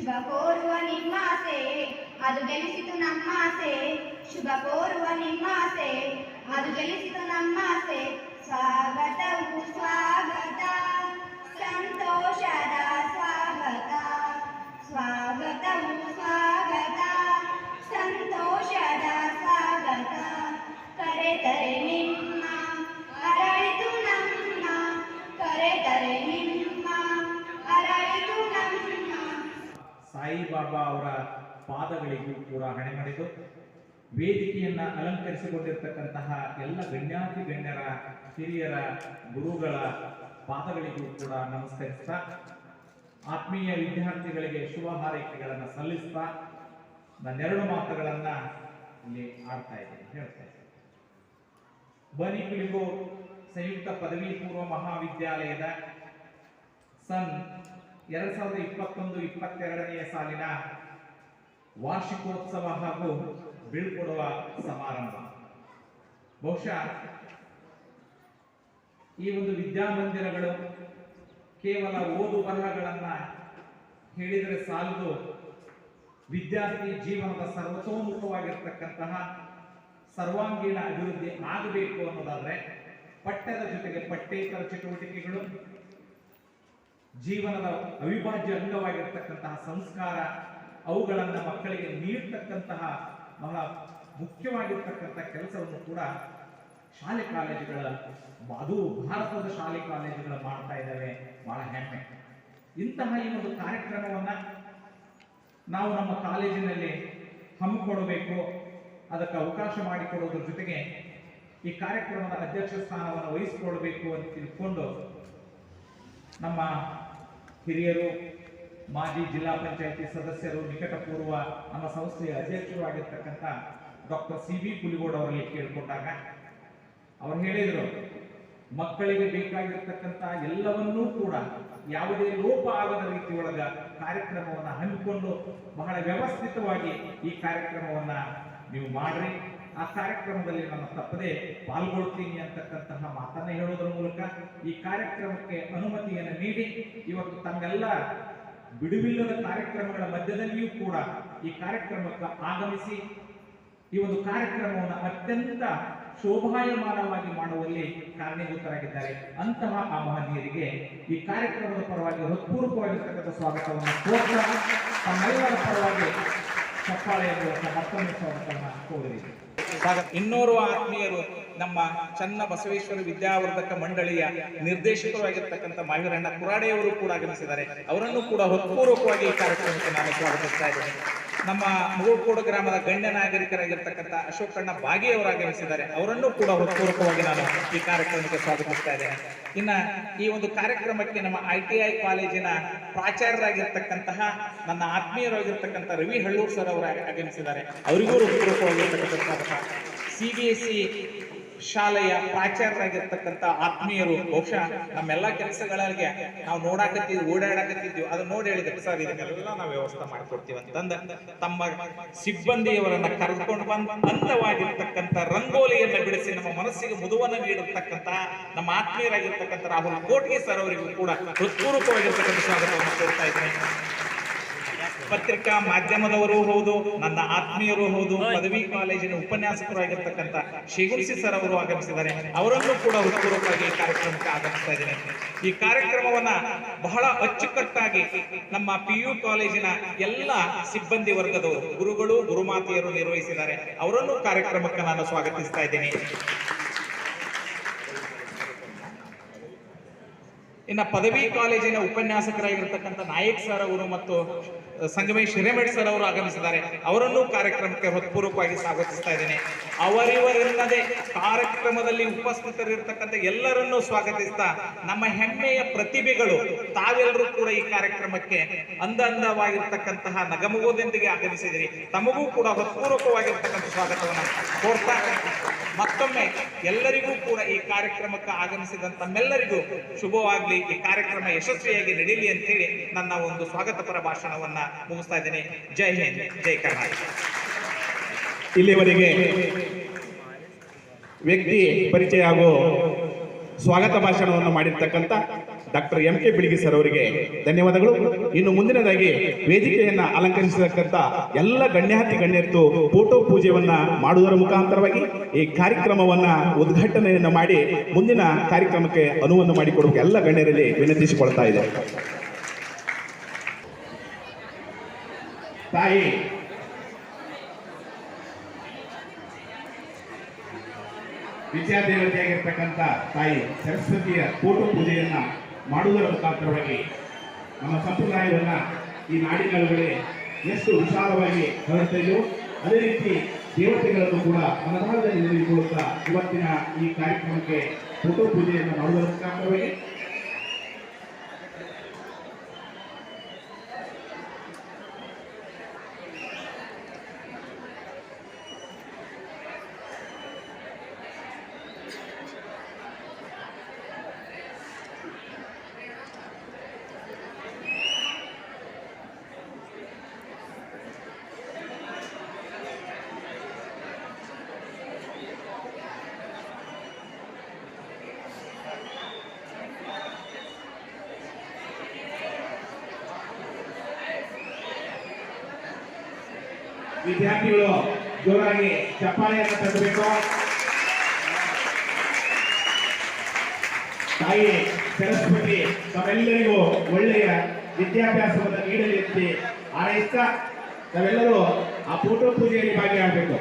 ಶುಭ ಕೋರುವ ನಿಮ್ಮಾಸೆ ಅದು ಗೆಲ್ಲಿಸಿತು ನಮ್ಮಾಸೆ. ಶುಭ ಕೋರುವ ನಿಮ್ಮಾಸೆ ಅದು ಗೆಲ್ಲಿಸಿತು ನಮ್ಮಾಸೆ. ಸ್ವಾಗತವು ಸ್ವಾಗತ ಸಂತೋಷದ ಸ್ವಾಗತ. ಸ್ವಾಗತವು ಸ್ವಾಗತ ಸಂತೋಷದ ಸ್ವಾಗತ. ಕರೆದರೆ ನಿಮ್ಮ ಅರಳಿತು ನಮ್ಮ. ಕರೆದರೆ ನಿಮ್ಮ ಅರಳಿತು ನಮ್ಮ. ಸಾಯಿಬಾಬಾ ಅವರ ಪಾದಗಳಿಗೂ ಕೂಡ ಹಣೆಮಣಿದು ವೇದಿಕೆಯನ್ನ ಅಲಂಕರಿಸಿಕೊಂಡಿರ್ತಕ್ಕಂತಹ ಎಲ್ಲ ಗಣ್ಯಾತಿ ಗಣ್ಯರ ಹಿರಿಯರ ಗುರುಗಳ ಪಾದಗಳಿಗೂ ಕೂಡ ನಮಸ್ಕರಿಸ್ತಾ ಆತ್ಮೀಯ ವಿದ್ಯಾರ್ಥಿಗಳಿಗೆ ಶುಭ ಹಾರೈಕೆಗಳನ್ನು ಸಲ್ಲಿಸ್ತಾ ನನ್ನೆರಡು ಮಾತುಗಳನ್ನ ಇಲ್ಲಿ ಆಡ್ತಾ ಇದ್ದೀನಿ, ಹೇಳ್ತಾ ಇದ್ದೀನಿ. ಬನಿಪಿಲಿಗೋ ಸಂಯುಕ್ತ ಪದವಿ ಪೂರ್ವ ಮಹಾವಿದ್ಯಾಲಯದ ಸನ್ 2021-22ನೇ ಸಾಲಿನ ವಾರ್ಷಿಕೋತ್ಸವ ಹಾಗೂ ಬೀಳ್ಕೊಡುವ ಸಮಾರಂಭ. ಬಹುಶಃ ಈ ಒಂದು ವಿದ್ಯಾಮಂದಿರಗಳು ಕೇವಲ ಓದು ಬರಹಗಳನ್ನ ಹೇಳಿದರೆ ಸಾಲದು, ವಿದ್ಯಾರ್ಥಿ ಜೀವನದ ಸರ್ವತೋಮುಖವಾಗಿರ್ತಕ್ಕಂತಹ ಸರ್ವಾಂಗೀಣ ಅಭಿವೃದ್ಧಿ ಆಗಬೇಕು ಅನ್ನೋದಾದ್ರೆ ಪಠ್ಯದ ಜೊತೆಗೆ ಪಠ್ಯೇತರ ಚಟುವಟಿಕೆಗಳು, ಜೀವನದ ಅವಿಭಾಜ್ಯ ಅಂಗವಾಗಿರ್ತಕ್ಕಂತಹ ಸಂಸ್ಕಾರ, ಅವುಗಳನ್ನು ಮಕ್ಕಳಿಗೆ ನೀಡತಕ್ಕಂತಹ ಬಹಳ ಮುಖ್ಯವಾಗಿರ್ತಕ್ಕಂತಹ ಕೆಲಸವನ್ನು ಕೂಡ ಶಾಲೆ ಕಾಲೇಜುಗಳ, ಅದು ಭಾರತದ ಶಾಲೆ ಕಾಲೇಜುಗಳು ಮಾಡ್ತಾ ಇದ್ದಾವೆ. ಬಹಳ ಹೆಮ್ಮೆ. ಇಂತಹ ಈ ಒಂದು ಕಾರ್ಯಕ್ರಮವನ್ನ ನಾವು ನಮ್ಮ ಕಾಲೇಜಿನಲ್ಲಿ ಹಮ್ಮಿಕೊಳ್ಳಬೇಕು, ಅದಕ್ಕೆ ಅವಕಾಶ ಮಾಡಿಕೊಡೋದ್ರ ಜೊತೆಗೆ ಈ ಕಾರ್ಯಕ್ರಮದ ಅಧ್ಯಕ್ಷ ಸ್ಥಾನವನ್ನು ವಹಿಸಿಕೊಳ್ಬೇಕು ಅಂತ ತಿಳ್ಕೊಂಡು ನಮ್ಮ ಹಿರಿಯರು, ಮಾಜಿ ಜಿಲ್ಲಾ ಪಂಚಾಯಿತಿ ಸದಸ್ಯರು, ನಿಕಟಪೂರ್ವ ನಮ್ಮ ಸಂಸ್ಥೆಯ ಅಧ್ಯಕ್ಷರು ಆಗಿರ್ತಕ್ಕಂಥ ಡಾಕ್ಟರ್ CB ಪುಲಿಗೋಡ್ ಅವರಲ್ಲಿ ಕೇಳಿಕೊಂಡಾಗ ಅವರು ಹೇಳಿದರು, ಮಕ್ಕಳಿಗೆ ಬೇಕಾಗಿರ್ತಕ್ಕಂಥ ಎಲ್ಲವನ್ನೂ ಕೂಡ ಯಾವುದೇ ಲೋಪ ಆಗದ ರೀತಿಯೊಳಗ ಕಾರ್ಯಕ್ರಮವನ್ನು ಹಮ್ಮಿಕೊಂಡು ಬಹಳ ವ್ಯವಸ್ಥಿತವಾಗಿ ಈ ಕಾರ್ಯಕ್ರಮವನ್ನ ನೀವು ಮಾಡ್ರಿ, ಆ ಕಾರ್ಯಕ್ರಮದಲ್ಲಿ ನಾನು ತಪ್ಪದೆ ಪಾಲ್ಗೊಳ್ತೀನಿ ಅಂತಕ್ಕಂತಹ ಮಾತನ್ನ ಹೇಳೋದ್ರ ಮೂಲಕ ಈ ಕಾರ್ಯಕ್ರಮಕ್ಕೆ ಅನುಮತಿಯನ್ನು ನೀಡಿ ಇವತ್ತು ತಮ್ಮೆಲ್ಲ ಬಿಡುವಿಲ್ಲದ ಕಾರ್ಯಕ್ರಮಗಳ ಮಧ್ಯದಲ್ಲಿಯೂ ಕೂಡ ಈ ಕಾರ್ಯಕ್ರಮಕ್ಕೆ ಆಗಮಿಸಿ ಈ ಒಂದು ಕಾರ್ಯಕ್ರಮವನ್ನು ಅತ್ಯಂತ ಶೋಭಾಯಮಾನವಾಗಿ ಮಾಡುವಲ್ಲಿ ಕಾರಣೀಭೂತರಾಗಿದ್ದಾರೆ. ಅಂತಹ ಆ ಮಹನೀಯರಿಗೆ ಈ ಕಾರ್ಯಕ್ರಮದ ಪರವಾಗಿ ಹೃತ್ಪೂರ್ವಕವಾಗಿರ್ತಕ್ಕಂಥ ಸ್ವಾಗತವನ್ನು ಕೋರ್ತಾ ತಮ್ಮೆಲ್ಲರ ಪರವಾಗಿ ಚಪ್ಪಾಳೆಯನ್ನು ಮತ್ತೊಮ್ಮೆ ಸ್ವಾಗತವನ್ನು ಕೋರಿದೆ. ಇನ್ನೋರ್ವ ಆತ್ಮೀಯರು ನಮ್ಮ ಚನ್ನ ಬಸವೇಶ್ವರ ವಿದ್ಯಾವರ್ಧಕ ಮಂಡಳಿಯ ನಿರ್ದೇಶಕರಾಗಿರ್ತಕ್ಕಂಥ ಮಾಹಿರಣ್ಣ ಕುರಾಡೆಯವರು ಕೂಡ ಆಗಮಿಸಿದ್ದಾರೆ. ಅವರನ್ನು ಕೂಡ ಹೃತ್ಪೂರ್ವಕವಾಗಿ ಈ ಕಾರ್ಯಕ್ರಮಕ್ಕೆ ನಾನು ಸ್ವಾಗತಿಸ್ತಾ ಇದ್ದೇನೆ. ನಮ್ಮ ಮುಗೋಕೋಡು ಗ್ರಾಮದ ಗಣ್ಯ ನಾಗರಿಕರಾಗಿರ್ತಕ್ಕಂಥ ಅಶೋಕಣ್ಣ ಬಾಗಿಯವರು ಆಗಮಿಸಿದ್ದಾರೆ. ಅವರನ್ನು ಕೂಡ ಹೃತ್ಪೂರ್ವಕವಾಗಿ ನಾನು ಈ ಕಾರ್ಯಕ್ರಮಕ್ಕೆ ಸ್ವಾಗತಿಸ್ತಾ ಇದ್ದೇನೆ. ಇನ್ನ ಈ ಒಂದು ಕಾರ್ಯಕ್ರಮಕ್ಕೆ ನಮ್ಮ ITI ಕಾಲೇಜಿನ ಪ್ರಾಚಾರ್ಯರಾಗಿರ್ತಕ್ಕಂತಹ ನನ್ನ ಆತ್ಮೀಯರಾಗಿರ್ತಕ್ಕಂಥ ರವಿ ಹಳ್ಳೂರ್ ಸರ್ ಅವರು ಆಗಮಿಸಿದ್ದಾರೆ. ಅವರಿಗೂ ಹೃತ್ಪೂರ್ವಕವಾಗಿರ್ತಕ್ಕಂಥ ಸ್ವಾಗತ. CBSE ಶಾಲೆಯ ಪ್ರಾಚಾರ್ಯರಾಗಿರ್ತಕ್ಕಂಥ ಆತ್ಮೀಯರು, ಬಹುಶಃ ನಮ್ಮೆಲ್ಲಾ ಕೆಲಸಗಳಿಗೆ ನಾವು ನೋಡಾಕತ್ತಿದ್ವಿ, ಓಡಾಡಕತ್ತಿದ್ವಿ, ಅದನ್ನ ನೋಡಿ ಹೇಳಿದ್ರೆ ಸರ್ ಇದನ್ನೆಲ್ಲ ನಾವು ವ್ಯವಸ್ಥೆ ಮಾಡಿಕೊಡ್ತೀವಿ ಅಂತಂದ ತಮ್ಮ ಸಿಬ್ಬಂದಿಯವರನ್ನ ಕರೆದುಕೊಂಡು ಬಂದು ಅಂದವಾಗಿರ್ತಕ್ಕಂಥ ರಂಗೋಲಿಯನ್ನ ಬಿಡಿಸಿ ನಮ್ಮ ಮನಸ್ಸಿಗೆ ಮುದುವನ್ನು ನೀಡಿರ್ತಕ್ಕಂಥ ನಮ್ಮ ಆತ್ಮೀಯರಾಗಿರ್ತಕ್ಕಂಥ ರಾಹುಲ್ ಕೋಟ್ಗೆ ಸರ್ ಅವರಿಗೂ ಕೂಡ ಹೃತ್ಪೂರ್ವಕವಾಗಿರ್ತಕ್ಕಂಥ ಸ್ವಾಗತವನ್ನು ಕೋರ್ತಾ ಇದ್ದೇನೆ. ಪತ್ರಿಕಾ ಮಾಧ್ಯಮದವರು ಹೌದು, ನನ್ನ ಆತ್ಮೀಯರು ಹೌದು, ಪದವಿ ಕಾಲೇಜಿನ ಉಪನ್ಯಾಸಕರಾಗಿರ್ತಕ್ಕಂಥ ಶೇಗುರ್ಸಿ ಸರ್ ಅವರು ಆಗಮಿಸಿದ್ದಾರೆ. ಅವರನ್ನು ಕೂಡ ಹೃತ್ಪೂರ್ವಕವಾಗಿ ಈ ಕಾರ್ಯಕ್ರಮಕ್ಕೆ ಆಗಮಿಸ್ತಾ ಇದ್ದೇನೆ. ಈ ಕಾರ್ಯಕ್ರಮವನ್ನ ಬಹಳ ಅಚ್ಚುಕಟ್ಟಾಗಿ ನಮ್ಮ PU ಕಾಲೇಜಿನ ಎಲ್ಲ ಸಿಬ್ಬಂದಿ ವರ್ಗದವರು, ಗುರುಗಳು, ಗುರುಮಾತೆಯರು ನಿರ್ವಹಿಸಿದ್ದಾರೆ. ಅವರನ್ನು ಕಾರ್ಯಕ್ರಮಕ್ಕೆ ನಾನು ಸ್ವಾಗತಿಸ್ತಾ ಇದ್ದೇನೆ. ಇನ್ನ ಪದವಿ ಕಾಲೇಜಿನ ಉಪನ್ಯಾಸಕರಾಗಿರ್ತಕ್ಕಂಥ ನಾಯಕ್ ಸರ್ ಅವರು ಮತ್ತು ಸಂಗಮೇಶ್ ಹಿರೇಮಠ್ ಸರ್ ಅವರು ಆಗಮಿಸಿದ್ದಾರೆ. ಅವರನ್ನು ಕಾರ್ಯಕ್ರಮಕ್ಕೆ ಹೃತ್ಪೂರ್ವಕವಾಗಿ ಸ್ವಾಗತಿಸ್ತಾ ಇದ್ದೇನೆ. ಅವರಿವರೆಲ್ಲದೆ ಕಾರ್ಯಕ್ರಮದಲ್ಲಿ ಉಪಸ್ಥಿತರಿರ್ತಕ್ಕಂಥ ಎಲ್ಲರನ್ನೂ ಸ್ವಾಗತಿಸ್ತಾ ನಮ್ಮ ಹೆಮ್ಮೆಯ ಪ್ರತಿಭೆಗಳು ತಾವೆಲ್ಲರೂ ಕೂಡ ಈ ಕಾರ್ಯಕ್ರಮಕ್ಕೆ ಅಂದವಾಗಿರ್ತಕ್ಕಂತಹ ನಗಮಗೋದೊಂದಿಗೆ ಆಗಮಿಸಿದಿರಿ. ತಮಗೂ ಕೂಡ ಹೃತ್ಪೂರ್ವಕವಾಗಿರ್ತಕ್ಕಂಥ ಸ್ವಾಗತವನ್ನು ಕೋರ್ತಾ ಮತ್ತೊಮ್ಮೆ ಎಲ್ಲರಿಗೂ ಕೂಡ ಈ ಕಾರ್ಯಕ್ರಮಕ್ಕೆ ಆಗಮಿಸಿದಂತ ತಮ್ಮೆಲ್ಲರಿಗೂ ಶುಭವಾಗಲಿ, ಈ ಕಾರ್ಯಕ್ರಮ ಯಶಸ್ವಿಯಾಗಿ ನಡೀಲಿ ಅಂತ ಹೇಳಿ ನನ್ನ ಒಂದು ಸ್ವಾಗತ ಪರ ಭಾಷಣವನ್ನ ಮುಗಿಸ್ತಾ ಇದ್ದೇನೆ. ಜೈ ಹಿಂದ್, ಜೈ ಕರ್ನಾಟಕ. ಇಲ್ಲಿವರೆಗೆ ವ್ಯಕ್ತಿ ಪರಿಚಯ ಹಾಗೂ ಸ್ವಾಗತ ಭಾಷಣವನ್ನು ಮಾಡಿರ್ತಕ್ಕಂಥ ಡಾಕ್ಟರ್ ಎಂ.ಕೆ. ಬಿಳಿಗಿ ಸರ್ ಅವರಿಗೆ ಧನ್ಯವಾದಗಳು. ಇನ್ನು ಮುಂದಿನದಾಗಿ ವೇದಿಕೆಯನ್ನ ಅಲಂಕರಿಸತಕ್ಕಂತ ಎಲ್ಲ ಗಣ್ಯಾತಿ ಗಣ್ಯರು ಫೋಟೋ ಪೂಜೆಯನ್ನ ಮಾಡುವುದರ ಮುಖಾಂತರವಾಗಿ ಈ ಕಾರ್ಯಕ್ರಮವನ್ನ ಉದ್ಘಾಟನೆಯನ್ನ ಮಾಡಿ ಮುಂದಿನ ಕಾರ್ಯಕ್ರಮಕ್ಕೆ ಅನುವನ್ನು ಮಾಡಿಕೊಡುವ ಎಲ್ಲ ಗಣ್ಯರಲ್ಲಿ ವಿನಂತಿಸಿಕೊಳ್ತಾ ಇದೆ. ತಾಯಿ ವಿದ್ಯಾದೇವತೆಯಾಗಿರ್ತಕ್ಕಂಥ ತಾಯಿ ಸರಸ್ವತಿಯ ಫೋಟೋ ಪೂಜೆಯನ್ನ ಮಾಡುವುದರ ಮುಖಾಂತರವಾಗಿ ನಮ್ಮ ಸಂಪ್ರದಾಯವನ್ನ ಈ ನಾಡಿನೊಳಗಡೆ ಎಷ್ಟು ವಿಶಾಲವಾಗಿ ಹರಡ್ತಾ ಇದೆಯೋ ಅದೇ ರೀತಿ ದೇವತೆಗಳನ್ನು ಕೂಡ ಮನದಾಳದಲ್ಲಿ ನಿಲ್ಲಿಸಿಕೊಳ್ಳುತ್ತಾ ಇವತ್ತಿನ ಈ ಕಾರ್ಯಕ್ರಮಕ್ಕೆ ಫೋಟೋ ಪೂಜೆಯನ್ನು ಮಾಡುವುದರ ಮುಖಾಂತರವಾಗಿ ವಿದ್ಯಾರ್ಥಿಗಳು ಜೋರಾಗಿ ಚಪ್ಪಾಳೆಯನ್ನು ತಟ್ಟಬೇಕು. ತಾಯಿ ಸರಸ್ವತಿ ತಾವೆಲ್ಲರಿಗೂ ಒಳ್ಳೆಯ ವಿದ್ಯಾಭ್ಯಾಸವನ್ನು ನೀಡಲಿ ಅಂತ ಹಾರೈಸ್ತಾ ತಾವೆಲ್ಲರೂ ಆ ಫೋಟೋ ಪೂಜೆಯಲ್ಲಿ ಭಾಗಿಯಾಗಬೇಕು.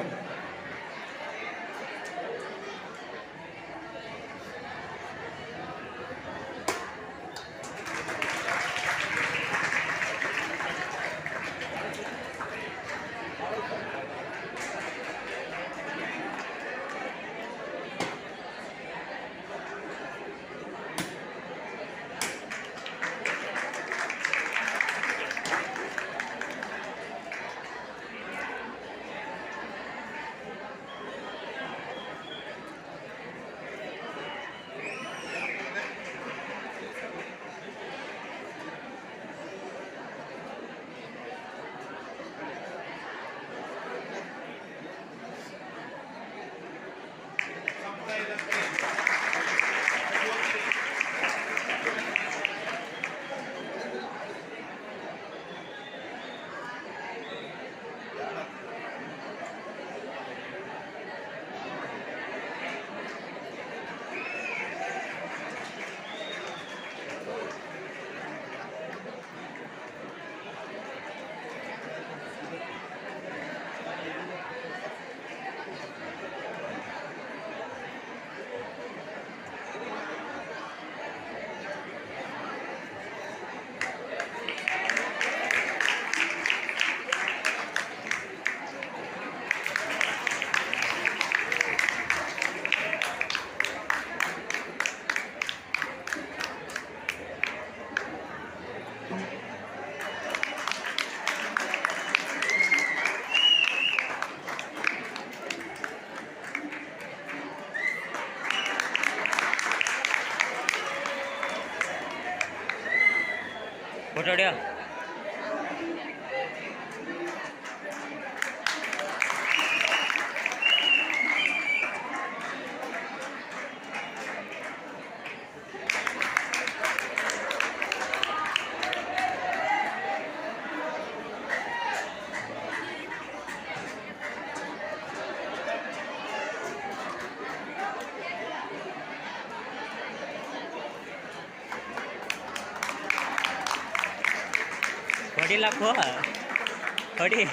फोटो ऑडियो ಹೊಡಿಲ್ಲ ಹೊಡಿ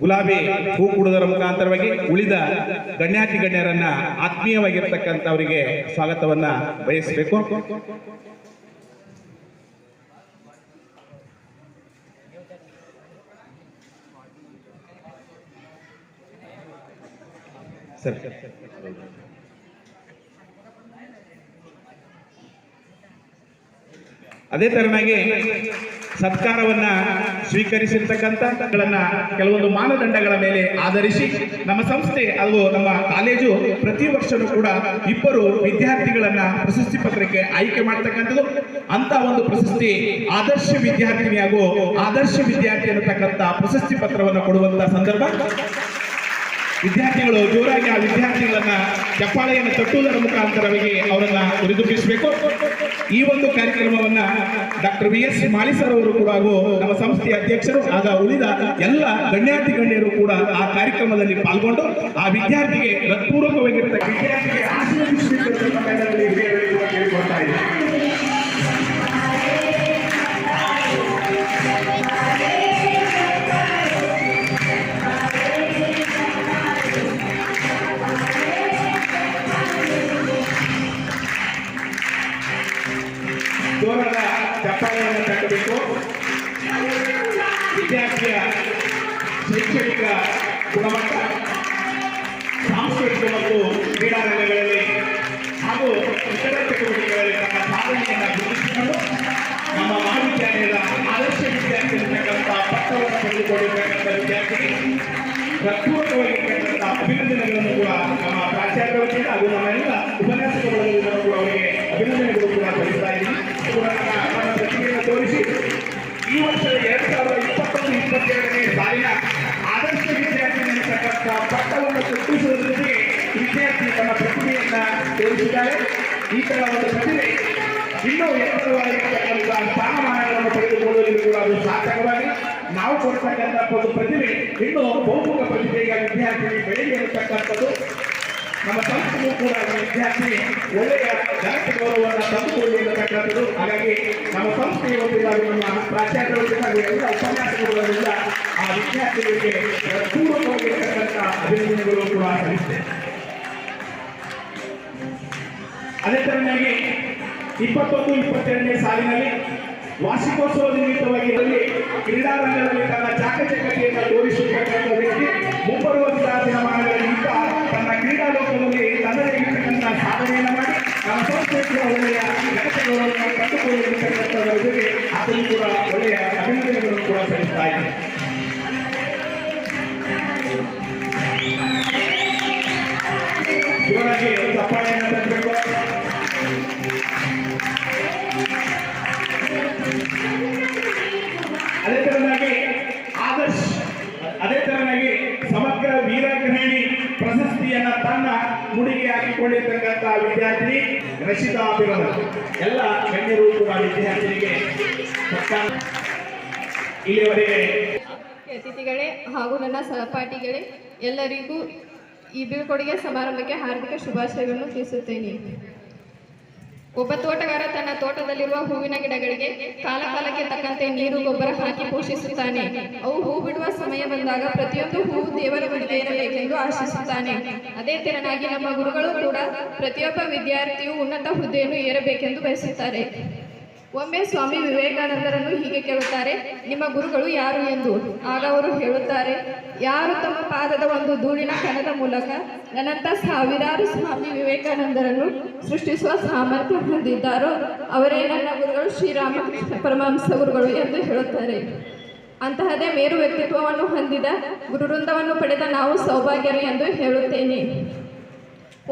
ಗುಲಾಬಿ ಹೂ ಕೊಡುವುದರ ಮುಖಾಂತರವಾಗಿ ಉಳಿದ ಗಣ್ಯಾತಿ ಗಣ್ಯರನ್ನ ಆತ್ಮೀಯವಾಗಿರ್ತಕ್ಕಂಥವರಿಗೆ ಸ್ವಾಗತವನ್ನ ಬಯಸಬೇಕು. ಸರಿ, ಅದೇ ತರನಾಗಿ ಸತ್ಕಾರವನ್ನ ಸ್ವೀಕರಿಸಿರ್ತಕ್ಕಂಥ ಕೆಲವೊಂದು ಮಾನದಂಡಗಳ ಮೇಲೆ ಆಧರಿಸಿ ನಮ್ಮ ಸಂಸ್ಥೆ ಹಾಗೂ ನಮ್ಮ ಕಾಲೇಜು ಪ್ರತಿ ವರ್ಷವೂ ಕೂಡ ಇಬ್ಬರು ವಿದ್ಯಾರ್ಥಿಗಳನ್ನ ಪ್ರಶಸ್ತಿ ಪತ್ರಕ್ಕೆ ಆಯ್ಕೆ ಮಾಡ್ತಕ್ಕಂಥದ್ದು. ಅಂತ ಒಂದು ಪ್ರಶಸ್ತಿ ಆದರ್ಶ ವಿದ್ಯಾರ್ಥಿನಿ ಹಾಗೂ ಆದರ್ಶ ವಿದ್ಯಾರ್ಥಿ ಅನ್ನತಕ್ಕಂಥ ಪ್ರಶಸ್ತಿ ಪತ್ರವನ್ನು ಕೊಡುವಂತ ಸಂದರ್ಭ. ವಿದ್ಯಾರ್ಥಿಗಳು ಜೋರಾಗಿ ಆ ವಿದ್ಯಾರ್ಥಿಗಳನ್ನ ಚಪ್ಪಾಳೆಯನ್ನು ತಟ್ಟುವುದರ ಮುಖಾಂತರವಾಗಿ ಅವರನ್ನ ಹುರಿದುಂಬಿಸಬೇಕು. ಈ ಒಂದು ಕಾರ್ಯಕ್ರಮವನ್ನ ಡಾಕ್ಟರ್ VS ಮಾಳಿ ಸರ್ ಅವರು ಕೂಡ ಹಾಗೂ ನಮ್ಮ ಸಂಸ್ಥೆಯ ಅಧ್ಯಕ್ಷರು ಆಗ ಉಳಿದ ಎಲ್ಲ ಗಣ್ಯಾತಿ ಗಣ್ಯರು ಕೂಡ ಆ ಕಾರ್ಯಕ್ರಮದಲ್ಲಿ ಪಾಲ್ಗೊಂಡು ಆ ವಿದ್ಯಾರ್ಥಿಗೆ ಹೃತ್ಪೂರ್ವಕವಾಗಿರ್ತಕ್ಕ ವಿದ್ಯಾರ್ಥಿಗೆ ಕೇಳಿಕೊಳ್ತಾ ಇದ್ದಾರೆ. ಜೋರಾದ ಚಪ್ಪಾಳೆಯನ್ನು ತಟ್ಟಬೇಕು. ವಿದ್ಯಾರ್ಥಿಯ ಶೈಕ್ಷಣಿಕ ಗುಣಮಟ್ಟ, ಸಾಂಸ್ಕೃತಿಕ ಮತ್ತು ಕ್ರೀಡಾ ರಂಗಗಳಲ್ಲಿ ಹಾಗೂ ಇತರ ಚಟುವಟಿಕೆಗಳಲ್ಲಿ ತಮ್ಮ ಸಾಧನೆಯನ್ನು ಗುರುತಿಸಿಕೊಂಡು ನಮ್ಮ ಮಹಾವಿದ್ಯಾಲಯದ ಆದರ್ಶ ವಿದ್ಯಾರ್ಥಿ ಅಂತಕ್ಕಂಥ ಪತ್ರವನ್ನು ಪಡೆದುಕೊಂಡಿರ್ತಕ್ಕಂಥ ವಿದ್ಯಾರ್ಥಿಗೆ ಹೃತ್ಪೂರ್ವಕವಾಗಿರ್ತಕ್ಕಂಥ ಅಭಿನಂದನೆಗಳನ್ನು ಕೂಡ ನಮ್ಮ ಪ್ರಾಚಾರ್ಯರ ವತಿಯಿಂದ ಹಾಗೂ ನಮ್ಮೆಲ್ಲ ಉಪನ್ಯಾಸಕರಿಂದ ಕೂಡ ಅವರಿಗೆ ಅಭಿನಂದನೆಗಳು ಕೂಡ ಸಲ್ಲಿಸ್ತಾ ಇದ್ದೀನಿ. ನನ್ನ ಪ್ರತಿಭೆಯನ್ನು ತೋರಿಸಿ ಈ ವರ್ಷದ 2021-22ನೇ ಸಾಲಿನ ಆದರ್ಶ ವಿದ್ಯಾರ್ಥಿ ಎನ್ನತಕ್ಕಂಥ ಪಟ್ಟವನ್ನು ಸೃಷ್ಟಿಸುವುದರ ಜೊತೆಗೆ ವಿದ್ಯಾರ್ಥಿ ತಮ್ಮ ಪ್ರತಿಭೆಯನ್ನ ತೋರಿಸಿದ್ದಾರೆ. ಈ ತರ ಒಂದು ಪ್ರತಿಭೆ ಇನ್ನೂ ಎತ್ತರವಾಗಿರ್ತಕ್ಕಂಥ ಸ್ಥಾನಮಾನಗಳನ್ನು ಪಡೆದುಕೊಳ್ಳುವುದರಲ್ಲಿ ಕೂಡ ಅದು ಸಾರ್ಥಕವಾಗಿ ನಾವು ಕೊಡ್ತಕ್ಕಂಥ ಒಂದು ಪ್ರತಿಭೆ ಇನ್ನೂ ಬಹುಮುಖ ಪ್ರತಿಭೆಗೆ ವಿದ್ಯಾರ್ಥಿ ಬೆಳೆಗೆ ಇರತಕ್ಕಂಥದ್ದು. ನಮ್ಮ ಸಂಸ್ಥೆಯೂ ಕೂಡ ವಿದ್ಯಾರ್ಥಿ ಒಳ್ಳೆಯ ಜನತೆ ಗೌರವವನ್ನು ತಂದುಕೊಳ್ಳಿ ಇರತಕ್ಕಂಥದ್ದು. ಹಾಗಾಗಿ ನಮ್ಮ ಸಂಸ್ಥೆಯ ವತಿಯಿಂದ ನಮ್ಮ ಪ್ರಾಚಾರ್ಯರ ಎಲ್ಲ ಉಪನ್ಯಾಸಕರಿಂದ ಆ ವಿದ್ಯಾರ್ಥಿಗಳಿಗೆ ಪೂರ್ವಕವಾಗಿರ್ತಕ್ಕಂಥ ಅಭಿನಂದನೆಗಳು ಕೂಡ ಸಲ್ಲಿಸುತ್ತೇವೆ. ಅದೇ ತರನಾಗಿ 21-22ನೇ ಸಾಲಿನಲ್ಲಿ ವಾರ್ಷಿಕೋತ್ಸವ ನಿಮಿತ್ತವಾಗಿ ಕ್ರೀಡಾ ರಂಗದಲ್ಲಿ ತನ್ನ ಚಾಕಚಕ್ಯತೆಯನ್ನು ತೋರಿಸಿರ್ತಕ್ಕಂಥ ವ್ಯಕ್ತಿ ಮುಂಬರುವ ದಿನಮಾನಗಳಲ್ಲಿ ತನ್ನ ಕ್ರೀಡಾ ಲೋಕದಲ್ಲಿ ತನ್ನದೇ ಇರತಕ್ಕಂಥ ಸಾಧನೆಯನ್ನು ಮಾಡಿ ನಮ್ಮ ಸಂಸ್ಥೆಗೆ ಒಳ್ಳೆಯ ಕೆಲಸಗಳನ್ನು ಕಂಡುಕೊಳ್ಳಿರ್ತಕ್ಕಂಥವರ ಜೊತೆಗೆ ಅದನ್ನು ಕೂಡ ಒಳ್ಳೆಯ ಅಭಿನಂದನೆಗಳನ್ನು ಕೂಡ ಸಲ್ಲಿಸ್ತಾ ಇದ್ದಾರೆ. ಜೋರಾಗಿ ಚಪ್ಪಾಳೆಯನ್ನು ತರಬೇಕು. ಅದೇ ತರನಾಗಿ ಸಮಗ್ರ ವೀರಗೃಹಿಣಿ ಪ್ರಶಸ್ತಿಯನ್ನ ತನ್ನ ಮುಡಿಗೆ ಹಾಕಿಕೊಂಡಿರ್ತಕ್ಕಂಥ ವಿದ್ಯಾರ್ಥಿನಿ ರಚಿತಾ ಬಿರಲ. ಎಲ್ಲ ಗಣ್ಯರು ಕೂಡ ವಿದ್ಯಾರ್ಥಿನಿಗೆ ಇಲ್ಲಿಯವರೆಗೆ ಅತಿಥಿಗಳೇ ಹಾಗೂ ನನ್ನ ಸಹಪಾಠಿಗಳೇ ಎಲ್ಲರಿಗೂ ಈ ಬೀಳ್ಕೊಡುಗೆ ಸಮಾರಂಭಕ್ಕೆ ಹಾರ್ದಿಕ ಶುಭಾಶಯಗಳನ್ನು ತಿಳಿಸುತ್ತೇನೆ. ಒಬ್ಬ ತೋಟಗಾರ ತನ್ನ ತೋಟದಲ್ಲಿರುವ ಹೂವಿನ ಗಿಡಗಳಿಗೆ ಕಾಲಕಾಲಕ್ಕೆ ತಕ್ಕಂತೆ ನೀರು ಗೊಬ್ಬರ ಹಾಕಿ ಪೋಷಿಸುತ್ತಾನೆ. ಅವು ಹೂ ಬಿಡುವ ಸಮಯ ಬಂದಾಗ ಪ್ರತಿಯೊಂದು ಹೂವು ದೇವರ ಬಳಿಗೆ ಇರಬೇಕೆಂದು ಆಶಿಸುತ್ತಾನೆ. ಅದೇ ತೆರನಾಗಿ ನಮ್ಮ ಗುರುಗಳು ಕೂಡ ಪ್ರತಿಯೊಬ್ಬ ವಿದ್ಯಾರ್ಥಿಯು ಉನ್ನತ ಹುದ್ದೆಯನ್ನು ಏರಬೇಕೆಂದು ಬಯಸುತ್ತಾರೆ. ಒಮ್ಮೆ ಸ್ವಾಮಿ ವಿವೇಕಾನಂದರನ್ನು ಹೀಗೆ ಕೇಳುತ್ತಾರೆ, ನಿಮ್ಮ ಗುರುಗಳು ಯಾರು ಎಂದು. ಆಗ ಅವರು ಹೇಳುತ್ತಾರೆ, ಯಾರು ತಮ್ಮ ಪಾದದ ಒಂದು ಧೂಳಿನ ಕಣದ ಮೂಲಕ ನನ್ನಂಥ ಸಾವಿರಾರು ಸ್ವಾಮಿ ವಿವೇಕಾನಂದರನ್ನು ಸೃಷ್ಟಿಸುವ ಸಾಮರ್ಥ್ಯ ಹೊಂದಿದ್ದಾರೋ ಅವರೇ ನನ್ನ ಗುರುಗಳು ಶ್ರೀರಾಮಕೃಷ್ಣ ಪರಮಹಂಸ ಗುರುಗಳು ಎಂದು ಹೇಳುತ್ತಾರೆ. ಅಂತಹದೇ ಮೇರು ವ್ಯಕ್ತಿತ್ವವನ್ನು ಹೊಂದಿದ ಗುರುವೃಂದವನ್ನು ಪಡೆದ ನಾವು ಸೌಭಾಗ್ಯರು ಎಂದು ಹೇಳುತ್ತೇನೆ.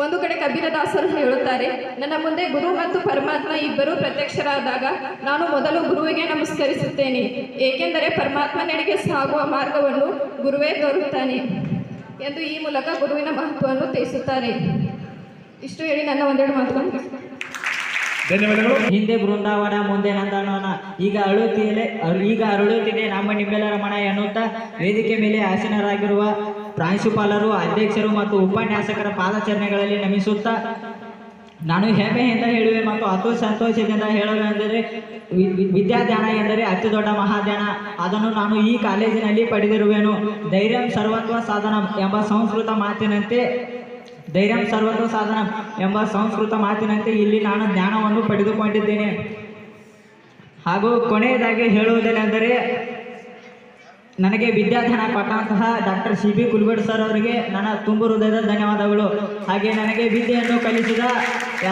ಒಂದು ಕಡೆ ಕಬೀರದಾಸರು ಹೇಳುತ್ತಾರೆ, ನನ್ನ ಮುಂದೆ ಗುರು ಮತ್ತು ಪರಮಾತ್ಮ ಇಬ್ಬರೂ ಪ್ರತ್ಯಕ್ಷರಾದಾಗ ನಾನು ಮೊದಲು ಗುರುವಿಗೆ ನಮಸ್ಕರಿಸುತ್ತೇನೆ, ಏಕೆಂದರೆ ಪರಮಾತ್ಮನೆಡೆಗೆ ಸಾಗುವ ಮಾರ್ಗವನ್ನು ಗುರುವೇ ತೋರುತ್ತಾನೆ ಎಂದು ಈ ಮೂಲಕ ಗುರುವಿನ ಮಹತ್ವವನ್ನು ತಿಳಿಸುತ್ತಾರೆ. ಇಷ್ಟು ಹೇಳಿ ನನ್ನ ಒಂದೆರಡು ಮಾತುಗಳನ್ನು ಧನ್ಯವಾದಗಳು. ಹಿಂದೆ ಬೃಂದಾವನ ಮುಂದೆ ನಂದನವನ, ಈಗ ಅರಳುತ್ತಿದೆ ನಮ್ಮ ನಿಮ್ಮೆಲ್ಲರ ಮನ ಎನ್ನುತ್ತಾ ವೇದಿಕೆ ಮೇಲೆ ಆಸೀನರಾಗಿರುವ ಪ್ರಾಂಶುಪಾಲರು, ಅಧ್ಯಕ್ಷರು ಮತ್ತು ಉಪನ್ಯಾಸಕರ ಪಾದಚರಣೆಗಳಲ್ಲಿ ನಮಿಸುತ್ತಾ ನಾನು ಹೆಮ್ಮೆಯಿಂದ ಹೇಳುವೆ ಮತ್ತು ಅತಿ ಸಂತೋಷದಿಂದ ಹೇಳುವೆಂದರೆ ವಿದ್ಯಾಧ್ಯಾನ ಎಂದರೆ ಅತಿ ದೊಡ್ಡ ಮಹಾಧ್ಯಾನ. ಅದನ್ನು ನಾನು ಈ ಕಾಲೇಜಿನಲ್ಲಿ ಪಡೆದಿರುವೆನು. ಧೈರ್ಯಂ ಸರ್ವತ್ವ ಸಾಧನಂ ಎಂಬ ಸಂಸ್ಕೃತ ಮಾತಿನಂತೆ ಇಲ್ಲಿ ನಾನು ಜ್ಞಾನವನ್ನು ಪಡೆದುಕೊಂಡಿದ್ದೇನೆ. ಹಾಗೂ ಕೊನೆಯದಾಗಿ ಹೇಳುವುದೇನೆಂದರೆ, ನನಗೆ ವಿದ್ಯಾದಾನ ಕೊಟ್ಟಂತಹ ಡಾಕ್ಟರ್ CB ಕುಲಗಡ್ ಸರ್ ಅವರಿಗೆ ನನ್ನ ತುಂಬ ಹೃದಯದ ಧನ್ಯವಾದಗಳು. ಹಾಗೆ ನನಗೆ ವಿದ್ಯೆಯನ್ನು ಕಲಿಸಿದ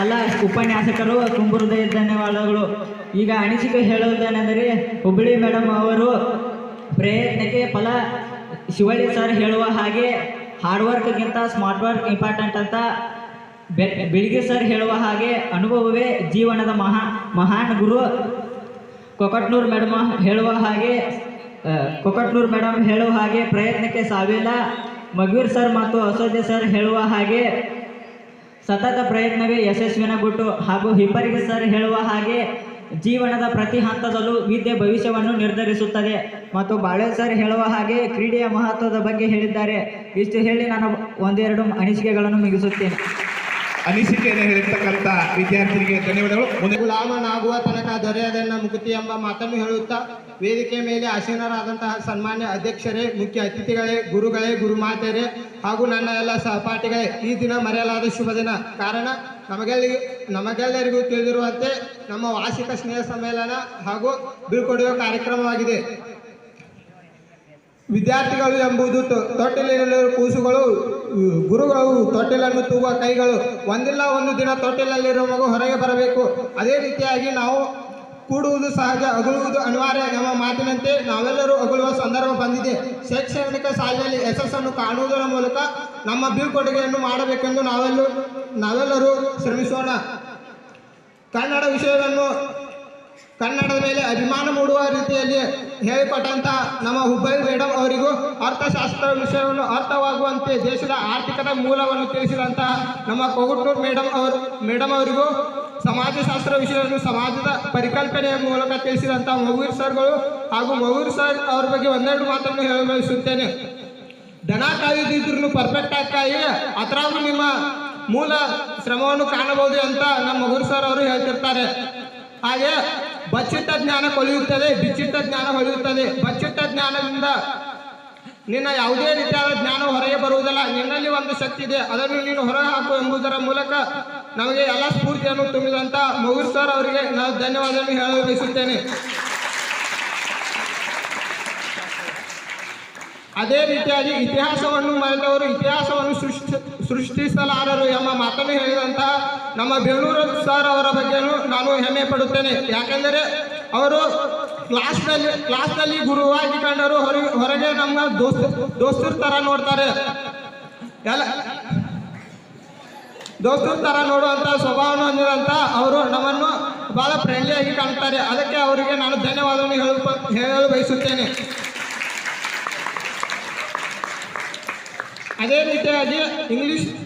ಎಲ್ಲ ಉಪನ್ಯಾಸಕರು ತುಂಬ ಹೃದಯದ ಧನ್ಯವಾದಗಳು. ಈಗ ಅನಿಸಿಕೆ ಹೇಳುವುದೇನೆಂದರೆ, ಹುಬ್ಬಳ್ಳಿ ಮೇಡಮ್ ಅವರು ಪ್ರಯತ್ನಕ್ಕೆ ಫಲ, ಶಿವಳ್ಳಿ ಸರ್ ಹೇಳುವ ಹಾಗೆ ಹಾರ್ಡ್ ವರ್ಕ್ಗಿಂತ ಸ್ಮಾರ್ಟ್ ವರ್ಕ್ ಇಂಪಾರ್ಟೆಂಟ್ ಅಂತ, ಬೆಳಿಗ್ಗೆ ಸರ್ ಹೇಳುವ ಹಾಗೆ ಅನುಭವವೇ ಜೀವನದ ಮಹಾನ್ ಗುರು, ಕೊಕಟ್ನೂರ್ ಮೇಡಮ್ ಹೇಳುವ ಹಾಗೆ ಪ್ರಯತ್ನಕ್ಕೆ ಸಾವಿಲ್ಲ, ಮಗವೀರ್ ಸರ್ ಮತ್ತು ಅಸೋದ್ಯ ಸರ್ ಹೇಳುವ ಹಾಗೆ ಸತತ ಪ್ರಯತ್ನವೇ ಯಶಸ್ವಿನ ಗುಟ್ಟು, ಹಾಗೂ ಹಿಪ್ಪರಿಗೆ ಸರ್ ಹೇಳುವ ಹಾಗೆ ಜೀವನದ ಪ್ರತಿ ಹಂತದಲ್ಲೂ ವಿದ್ಯೆ ಭವಿಷ್ಯವನ್ನು ನಿರ್ಧರಿಸುತ್ತದೆ, ಮತ್ತು ಬಾಳೆ ಸರ್ ಹೇಳುವ ಹಾಗೆ ಕ್ರೀಡೆಯ ಮಹತ್ವದ ಬಗ್ಗೆ ಹೇಳಿದ್ದಾರೆ. ಇಷ್ಟು ಹೇಳಿ ನಾನು ಒಂದೆರಡು ಅನಿಸಿಕೆಗಳನ್ನು ಮುಗಿಸುತ್ತೇನೆ. ಅನಿಸಿಕೆಯನ್ನು ಹೇಳಿರ್ತಕ್ಕಂಥ ವಿದ್ಯಾರ್ಥಿಗಳಿಗೆ ಧನ್ಯವಾದಗಳು. ಮುಂದೆ ಗುಲಾಮನಾಗುವ ತನಕ ದೊರೆಯದನ್ನ ಮುಕ್ತಿ ಎಂಬ ಮಾತನ್ನು ಹೇಳುತ್ತಾ, ವೇದಿಕೆ ಮೇಲೆ ಆಸೀನರಾದಂತಹ ಸನ್ಮಾನ್ಯ ಅಧ್ಯಕ್ಷರೇ, ಮುಖ್ಯ ಅತಿಥಿಗಳೇ, ಗುರುಗಳೇ, ಗುರುಮಾತೆಯರೇ ಹಾಗೂ ನನ್ನ ಎಲ್ಲ ಸಹಪಾಠಿಗಳೇ, ಈ ದಿನ ಮರೆಯಲಾದ ಶುಭ ದಿನ. ಕಾರಣ ನಮಗೆಲ್ಲರಿಗೂ ತಿಳಿದಿರುವಂತೆ ನಮ್ಮ ವಾರ್ಷಿಕ ಸ್ನೇಹ ಸಮ್ಮೇಳನ ಹಾಗೂ ಬೀಳ್ಕೊಡುವ ಕಾರ್ಯಕ್ರಮವಾಗಿದೆ. ವಿದ್ಯಾರ್ಥಿಗಳು ಎಂಬುದು ತೊಟ್ಟಿಲಿರುವ ಕೂಸುಗಳು, ಗುರುಗಳು ತೊಟ್ಟಿಲನ್ನು ತೂಗುವ ಕೈಗಳು. ಒಂದಿಲ್ಲ ಒಂದು ದಿನ ತೊಟ್ಟಿಲಲ್ಲಿರುವ ಮಗು ಹೊರಗೆ ಬರಬೇಕು. ಅದೇ ರೀತಿಯಾಗಿ ನಾವು ಕೂಡುವುದು ಸಹಜ, ಅಗಲುವುದು ಅನಿವಾರ್ಯ ಎಂಬ ಮಾತಿನಂತೆ ನಾವೆಲ್ಲರೂ ಅಗಲುವ ಸಂದರ್ಭ ಬಂದಿದೆ. ಶೈಕ್ಷಣಿಕ ಸಾಲಿನಲ್ಲಿ ಯಶಸ್ಸನ್ನು ಕಾಣುವುದರ ಮೂಲಕ ನಮ್ಮ ಬೀಳ್ಕೊಡುಗೆಯನ್ನು ಮಾಡಬೇಕೆಂದು ನಾವೆಲ್ಲರೂ ಶ್ರಮಿಸೋಣ. ಕನ್ನಡ ವಿಷಯವನ್ನು, ಕನ್ನಡದ ಮೇಲೆ ಅಭಿಮಾನ ಮೂಡುವ ರೀತಿಯಲ್ಲಿ ಹೇಳಿಕೊಟ್ಟಂತಹ ನಮ್ಮ ಹುಬ್ಬಳ್ಳಿ ಮೇಡಮ್ ಅವರಿಗೂ, ಅರ್ಥಶಾಸ್ತ್ರ ವಿಷಯವನ್ನು ಅರ್ಥವಾಗುವಂತೆ ದೇಶದ ಆರ್ಥಿಕದ ಮೂಲವನ್ನು ತಿಳಿಸಿದಂತಹ ನಮ್ಮ ಕೊಗಟೂರು ಮೇಡಮ್ ಅವರಿಗೂ, ಸಮಾಜಶಾಸ್ತ್ರ ವಿಷಯವನ್ನು ಸಮಾಜದ ಪರಿಕಲ್ಪನೆಯ ಮೂಲಕ ತಿಳಿಸಿದಂತಹ ಮಗವೀರ್ ಸರ್ಗಳು ಹಾಗೂ ಮಗವೀರ್ ಸರ್ ಅವರ ಬಗ್ಗೆ ಒಂದೆರಡು ಮಾತನ್ನು ಹೇಳಬಯಸುತ್ತೇನೆ. ದನ ಕಾಯುತ್ತಿದ್ರು ಪರ್ಫೆಕ್ಟ್ ಆಗಿ ಕಾಯಿ, ಅದರಾಗೂ ನಿಮ್ಮ ಮೂಲ ಶ್ರಮವನ್ನು ಕಾಣಬಹುದು ಅಂತ ನಮ್ಮ ಮಗವೀರ್ ಸರ್ ಅವರು ಹೇಳ್ತಿರ್ತಾರೆ. ಹಾಗೆ ಬಚ್ಚಿಟ್ಟ ಜ್ಞಾನ ಕೊಳೆಯುತ್ತದೆ, ಬಿಚ್ಚಿಟ್ಟ ಜ್ಞಾನ ಹೊಳೆಯುತ್ತದೆ. ಬಚ್ಚಿಟ್ಟ ಜ್ಞಾನದಿಂದ ನಿನ್ನ ಯಾವುದೇ ರೀತಿಯಾದ ಜ್ಞಾನ ಹೊರಗೆ ಬರುವುದಿಲ್ಲ. ನಿನ್ನಲ್ಲಿ ಒಂದು ಶಕ್ತಿ ಇದೆ, ಅದನ್ನು ನೀನು ಹೊರಗೆ ಹಾಕು ಎಂಬುದರ ಮೂಲಕ ನಮಗೆ ಎಲ್ಲ ಸ್ಫೂರ್ತಿಯನ್ನು ತುಂಬಿದಂಥ ಮಗವೀರ್ ಸರ್ ಅವರಿಗೆ ನಾನು ಧನ್ಯವಾದವನ್ನು ಹೇಳಲು ಬಯಸುತ್ತೇನೆ. ಅದೇ ರೀತಿಯಾಗಿ ಇತಿಹಾಸವನ್ನು ಮರೆತವರು ಇತಿಹಾಸವನ್ನು ಸೃಷ್ಟಿಸಲಾರರು ಎಂಬ ಮಾತನ್ನು ಹೇಳಿದಂತಹ ನಮ್ಮ ಬೆಂಗಳೂರು ಸರ್ ಅವರ ಬಗ್ಗೆಯೂ ನಾನು ಹೆಮ್ಮೆ ಪಡುತ್ತೇನೆ. ಯಾಕೆಂದರೆ ಅವರು ಕ್ಲಾಸ್ನಲ್ಲಿ ಗುರುವಾಗಿ ಕಂಡರು, ಹೊರಗೆ ನಮ್ಮ ದೋಸ್ತರ ಥರ ನೋಡ್ತಾರೆ. ದೋಸ್ತರ ಥರ ನೋಡುವಂಥ ಸ್ವಭಾವವನ್ನು ಹೊಂದಿದಂಥ ಅವರು ನಮ್ಮನ್ನು ಭಾಳ ಫ್ರೆಂಡ್ಲಿಯಾಗಿ ಕಾಣ್ತಾರೆ. ಅದಕ್ಕೆ ಅವರಿಗೆ ನಾನು ಧನ್ಯವಾದವನ್ನು ಹೇಳಲು ಬಯಸುತ್ತೇನೆ. ಅದೇ ರೀತಿಯಾಗಿ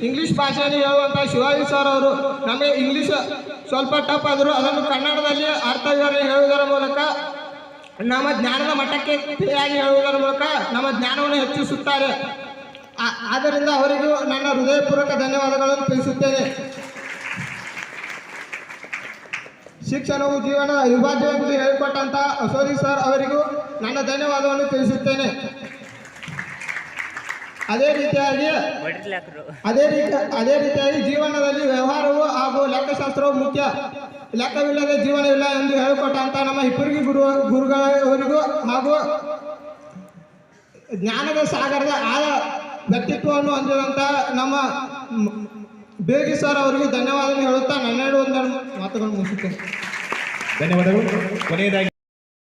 ಇಂಗ್ಲೀಷ್ ಭಾಷೆಯನ್ನು ಹೇಳುವಂಥ ಶಿವಾಜಿ ಸರ್ ಅವರು, ನಮಗೆ ಇಂಗ್ಲೀಷ್ ಸ್ವಲ್ಪ ಟಫ್ ಆದರೂ ಅದನ್ನು ಕನ್ನಡದಲ್ಲಿ ಅರ್ಥ ವಿವರಣೆ ಹೇಳುವುದರ ಮೂಲಕ, ನಮ್ಮ ಜ್ಞಾನದ ಮಟ್ಟಕ್ಕೆ ತಿಳಿಯಾಗಿ ಹೇಳುವುದರ ಮೂಲಕ ನಮ್ಮ ಜ್ಞಾನವನ್ನು ಹೆಚ್ಚಿಸುತ್ತಾರೆ. ಆದ್ದರಿಂದ ಅವರಿಗೂ ನನ್ನ ಹೃದಯಪೂರ್ವಕ ಧನ್ಯವಾದಗಳನ್ನು ತಿಳಿಸುತ್ತೇನೆ. ಶಿಕ್ಷಣವು ಜೀವನದ ಅವಿಭಾಜ್ಯ ಎಂದು ಹೇಳಿಕೊಟ್ಟಂಥ ಅಸೋದಿ ಸರ್ ಅವರಿಗೂ ನನ್ನ ಧನ್ಯವಾದವನ್ನು ತಿಳಿಸುತ್ತೇನೆ. ಅದೇ ರೀತಿಯಾಗಿ ಜೀವನದಲ್ಲಿ ವ್ಯವಹಾರವು ಹಾಗೂ ಲೆಕ್ಕಶಾಸ್ತ್ರವು ಮುಖ್ಯ, ಲೆಕ್ಕವಿಲ್ಲದೆ ಜೀವನವಿಲ್ಲ ಎಂದು ಹೇಳಿಕೊಟ್ಟಂಥ ನಮ್ಮ ಹಿಪ್ಪರಿಗೆ ಗುರುಗಳವರಿಗೂ ಹಾಗೂ ಜ್ಞಾನದ ಸಾಗರದ ಆಳ ವ್ಯಕ್ತಿತ್ವವನ್ನು ಹೊಂದಿದಂಥ ನಮ್ಮ ಬೇಗಿ ಸರ್ ಅವರಿಗೂ ಧನ್ಯವಾದ ಹೇಳುತ್ತಾ ನನ್ನೆರಡು ಒಂದೆರಡು ಮಾತುಗಳನ್ನು ಮುಗಿಸುತ್ತೇನೆ. ಧನ್ಯವಾದಗಳು. ಕೊನೆಯದಾಗಿ